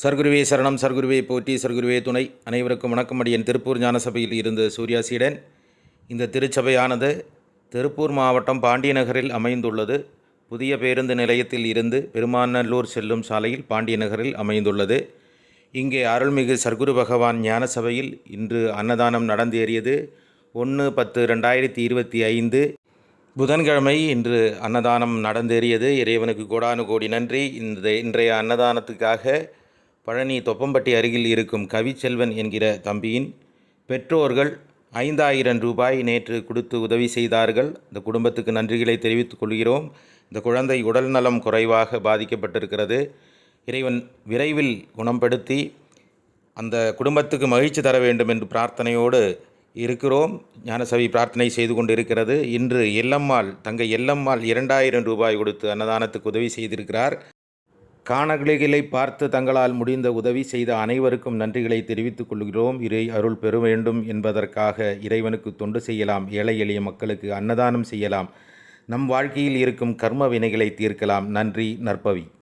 சர்க்குருவே சரணம், சர்க்குருவே போற்றி, சர்க்குருவே துணை. அனைவருக்கும் வணக்கம். அடியேன் திருப்பூர் ஞானசபையில் இருந்து சூர்யாசீடன். இந்த திருச்சபையானது திருப்பூர் மாவட்டம் பாண்டியநகரில் அமைந்துள்ளது. புதிய பேருந்து நிலையத்தில் இருந்து பெருமாநல்லூர் செல்லும் சாலையில் பாண்டியநகரில் அமைந்துள்ளது. இங்கே அருள்மிகு சர்க்குரு பகவான் ஞானசபையில் இன்று அன்னதானம் நடந்தேறியது. 1/10/2025 புதன்கிழமை இன்று அன்னதானம் நடந்தேறியது. இறைவனுக்கு கோடானு கோடி நன்றி. இன்றைய அன்னதானத்துக்காக பழனி தொப்பம்பட்டி அருகில் இருக்கும் கவிச்செல்வன் என்கிற தம்பியின் பெற்றோர்கள் 5000 ரூபாய் நேற்று கொடுத்து உதவி செய்தார்கள். இந்த குடும்பத்துக்கு நன்றிகளை தெரிவித்துக் கொள்கிறோம். இந்த குழந்தை உடல் நலம் குறைவாக பாதிக்கப்பட்டிருக்கிறது. இறைவன் விரைவில் குணப்படுத்தி அந்த குடும்பத்துக்கு மகிழ்ச்சி தர வேண்டும் என்று பிரார்த்தனையோடு இருக்கிறோம். ஞானசபை பிரார்த்தனை செய்து கொண்டு இருக்கிறது. இன்று தங்கை எல்லம்மாள் 2000 ரூபாய் கொடுத்து அன்னதானத்துக்கு உதவி செய்திருக்கிறார். காணொளிகளை பார்த்து தங்களால் முடிந்த உதவி செய்த அனைவருக்கும் நன்றிகளை தெரிவித்துக் கொள்கிறோம். இறை அருள் பெற வேண்டும் என்பதற்காக இறைவனுக்கு தொண்டு செய்யலாம், ஏழை எளிய மக்களுக்கு அன்னதானம் செய்யலாம், நம் வாழ்க்கையில் இருக்கும் கர்ம வினைகளை தீர்க்கலாம். நன்றி. நற்பவி.